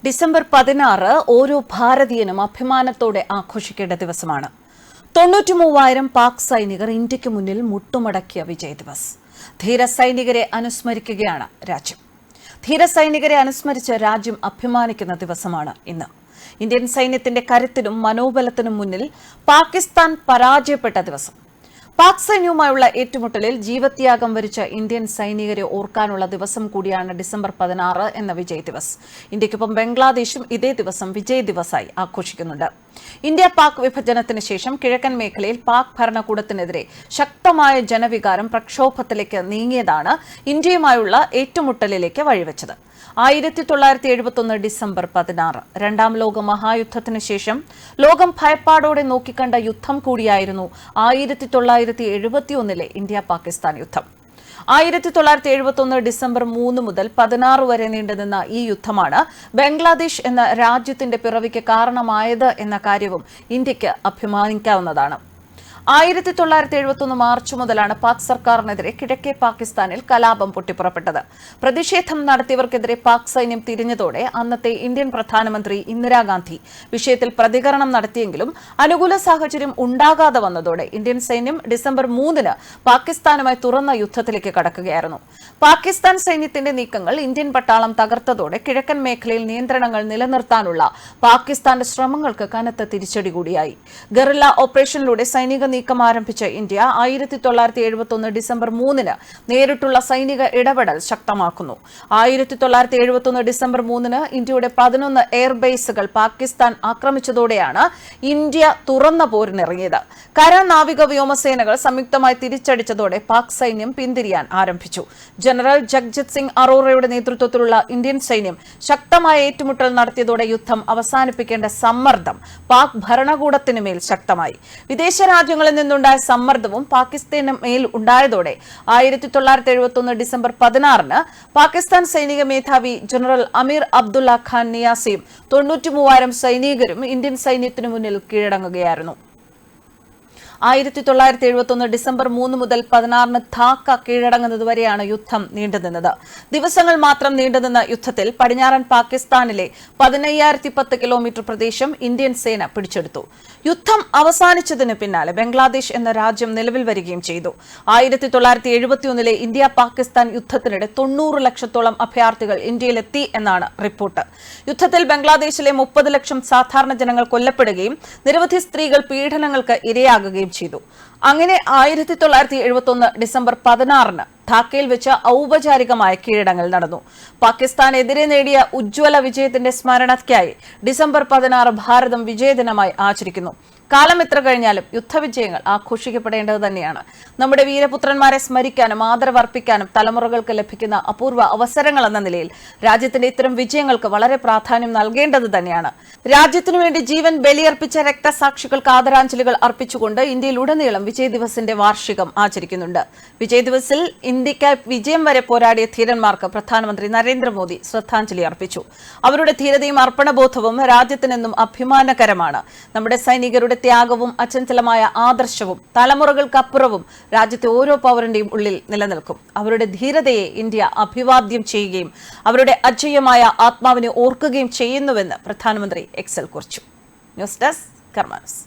December 16 ഓരോ ഭാരതീയനും അഭിമാനത്തോടെ ആഘോഷിക്കേണ്ട ദിവസമാണ്. 93,000 പാക് സൈനികർ ഇന്ത്യക്ക് മുന്നിൽ മുട്ടുമടക്കിയ വിജയ് ദിവസ്. ധീര സൈനികരെ അനുസ്മരിക്കുകയാണ് രാജ്യം. ധീര സൈനികരെ അനുസ്മരിച്ച് രാജ്യം അഭിമാനിക്കുന്ന ദിവസമാണ് ഇന്ന്. ഇന്ത്യൻ സൈന്യത്തിന്റെ കരുത്തിനും മനോബലത്തിനും മുന്നിൽ പാകിസ്ഥാൻ പരാജയപ്പെട്ട ദിവസം. പാക് സൈന്യവുമായുള്ള ഏറ്റുമുട്ടലിൽ ജീവത്യാഗം വരിച്ച ഇന്ത്യൻ സൈനികരെ ഓർക്കാനുള്ള ദിവസം കൂടിയാണ് ഡിസംബർ 16 എന്ന വിജയ് ദിവസ്. ഇന്ത്യക്കൊപ്പം ബംഗ്ലാദേശും ഇതേ ദിവസം വിജയ് ദിവസായി ആഘോഷിക്കുന്നുണ്ട്. ഇന്ത്യ പാക് വിഭജനത്തിന് ശേഷം കിഴക്കൻ മേഖലയിൽ പാക് ഭരണകൂടത്തിനെതിരെ ശക്തമായ ജനവികാരം പ്രക്ഷോഭത്തിലേക്ക് നീങ്ങിയതാണ് ഇന്ത്യയുമായുള്ള ഏറ്റുമുട്ടലിലേക്ക് വഴിവെച്ചത്. 1971 ഡിസംബർ 16 രണ്ടാം ലോക മഹായുദ്ധത്തിനു ശേഷം ലോകം ഭയപ്പാടോടെ നോക്കിക്കണ്ട യുദ്ധം കൂടിയായിരുന്നു 1971 ഇന്ത്യ പാകിസ്ഥാൻ യുദ്ധം. 1971 ഡിസംബർ 3 മുതൽ 16 വരെ നീണ്ടുനിന്ന ഈ യുദ്ധമാണ് ബംഗ്ലാദേശ് എന്ന രാജ്യത്തിന്റെ പിറവിക്ക് കാരണമായത് എന്ന കാര്യവും ഇന്ത്യക്ക് അഭിമാനിക്കാവുന്നതാണ്. 1971 മാർച്ച് മുതലാണ് പാക് സർക്കാരിനെതിരെ കിഴക്കേ പാകിസ്ഥാനിൽ കലാപം പൊട്ടിപ്പുറപ്പെട്ടത്. പ്രതിഷേധം നടത്തിയവർക്കെതിരെ പാക് സൈന്യം തിരിഞ്ഞതോടെ അന്നത്തെ ഇന്ത്യൻ പ്രധാനമന്ത്രി ഇന്ദിരാഗാന്ധി വിഷയത്തിൽ പ്രതികരണം നടത്തിയെങ്കിലും അനുകൂല സാഹചര്യം ഉണ്ടാകാതെ വന്നതോടെ ഇന്ത്യൻ സൈന്യം ഡിസംബർ 3 പാകിസ്ഥാനുമായി തുറന്ന യുദ്ധത്തിലേക്ക് കടക്കുകയായിരുന്നു. പാകിസ്ഥാൻ സൈന്യത്തിന്റെ നീക്കങ്ങൾ ഇന്ത്യൻ പട്ടാളം തകർത്തതോടെ കിഴക്കൻ മേഖലയിൽ നിയന്ത്രണങ്ങൾ നിലനിർത്താനുള്ള പാകിസ്ഥാന്റെ ശ്രമങ്ങൾക്ക് കനത്ത തിരിച്ചടി കൂടിയായി. ഗറില്ല ഓപ്പറേഷനിലൂടെ സൈനിക നീക്കം ആരംഭിച്ച ഇന്ത്യ 1971 ഡിസംബർ 3 നേരിട്ടുള്ള സൈനിക ഇടപെടൽ ശക്തമാക്കുന്നു. 1971 ഡിസംബർ 3 ഇന്ത്യയുടെ 11 എയർബേസുകൾ പാകിസ്ഥാൻ ആക്രമിച്ചതോടെയാണ് ഇന്ത്യ തുറന്ന പോരിനിറങ്ങിയത്. കര, നാവിക, വ്യോമസേനകൾ സംയുക്തമായി തിരിച്ചടിച്ചതോടെ പാക് സൈന്യം പിന്തിരിയാൻ ആരംഭിച്ചു. ജനറൽ ജഗ്ജിത് സിംഗ് അറോറയുടെ നേതൃത്വത്തിലുള്ള ഇന്ത്യൻ സൈന്യം ശക്തമായ ഏറ്റുമുട്ടൽ നടത്തിയതോടെ യുദ്ധം അവസാനിപ്പിക്കേണ്ട സമ്മർദ്ദം പാക് ഭരണകൂടത്തിനുമേൽ ശക്തമായി. വിദേശ രാജ്യങ്ങളിൽ നിന്നുണ്ടായ സമ്മർദ്ദവും പാകിസ്ഥാന് മേൽ ഉണ്ടായതോടെ 1971 ഡിസംബർ 16 പാകിസ്ഥാൻ സൈനിക മേധാവി ജനറൽ അമീർ അബ്ദുള്ള ഖാൻ നിയാസിയും 93,000 സൈനികരും ഇന്ത്യൻ സൈന്യത്തിനു മുന്നിൽ കീഴടങ്ങുകയായിരുന്നു. 1971 ഡിസംബർ 3 മുതൽ 16 ധാക്ക കീഴടങ്ങുന്നതുവരെയാണ് യുദ്ധം നീണ്ടുനിന്നത്. ദിവസങ്ങൾ മാത്രം നീണ്ടുനിന്ന യുദ്ധത്തിൽ പടിഞ്ഞാറൻ പാകിസ്ഥാനിലെ 15,010 കിലോമീറ്റർ പ്രദേശം ഇന്ത്യൻ സേന പിടിച്ചെടുത്തു. യുദ്ധം അവസാനിച്ചതിന് പിന്നാലെ ബംഗ്ലാദേശ് എന്ന രാജ്യം നിലവിൽ വരികയും ചെയ്തു. 1971 ഇന്ത്യ പാകിസ്ഥാൻ യുദ്ധത്തിനിടെ 90 ലക്ഷത്തോളം അഭയാർത്ഥികൾ ഇന്ത്യയിലെത്തി എന്നാണ് റിപ്പോർട്ട്. യുദ്ധത്തിൽ ബംഗ്ലാദേശിലെ 30 ലക്ഷം സാധാരണ ജനങ്ങൾ കൊല്ലപ്പെടുകയും നിരവധി സ്ത്രീകൾ പീഡനങ്ങൾക്ക് ഇരയാകുകയും ചെയ്തു. അങ്ങനെ 1971 ഡിസംബർ 16 ധാക്കയിൽ വെച്ച് ഔപചാരികമായ കീഴടങ്ങൽ നടന്നു. പാകിസ്ഥാനെതിരെ നേടിയ ഉജ്ജ്വല വിജയത്തിന്റെ സ്മരണയ്ക്കായി ഡിസംബർ 16 ഭാരതം വിജയദിനമായി ആചരിക്കുന്നു. കാലം എത്ര കഴിഞ്ഞാലും യുദ്ധവിജയങ്ങൾ ആഘോഷിക്കപ്പെടേണ്ടത് തന്നെയാണ്. നമ്മുടെ വീരപുത്രന്മാരെ സ്മരിക്കാനും ആദരവർപ്പിക്കാനും തലമുറകൾക്ക് ലഭിക്കുന്ന അപൂർവ അവസരങ്ങൾ എന്ന നിലയിൽ രാജ്യത്തിന്റെ ഇത്തരം വിജയങ്ങൾക്ക് വളരെ പ്രാധാന്യം നൽകേണ്ടത് തന്നെയാണ്. രാജ്യത്തിനു വേണ്ടി ജീവൻ ബലിയർപ്പിച്ച രക്തസാക്ഷികൾക്ക് ആദരാഞ്ജലികൾ അർപ്പിച്ചുകൊണ്ട് ഇന്ത്യയിലുടനീളം വിജയ് ദിവസിന്റെ വാർഷികം ആചരിക്കുന്നുണ്ട്. വിജയ് ദിവസിൽ ഇന്ത്യയ്ക്കായി വിജയം വരെ പോരാടിയ ധീരന്മാർക്ക് പ്രധാനമന്ത്രി നരേന്ദ്രമോദി ശ്രദ്ധാഞ്ജലി അർപ്പിച്ചു. അവരുടെ ധീരതയും അർപ്പണബോധവും രാജ്യത്തിനെന്നും അഭിമാനകരമാണ്. നമ്മുടെ സൈനികരുടെ ത്യാഗവും അചഞ്ചലമായ ആദർശവും തലമുറകൾക്കപ്പുറവും രാജ്യത്തെ ഓരോ പൗരന്റെയും ഉള്ളിൽ നിലനിൽക്കും. അവരുടെ ധീരതയെ ഇന്ത്യ അഭിവാദ്യം ചെയ്യുകയും അവരുടെ അജയ്യമായ ആത്മാവിനെ ഓർക്കുകയും ചെയ്യുന്നുവെന്ന് പ്രധാനമന്ത്രി എക്സിൽ കുറിച്ചു. News desk കർമാനസ്.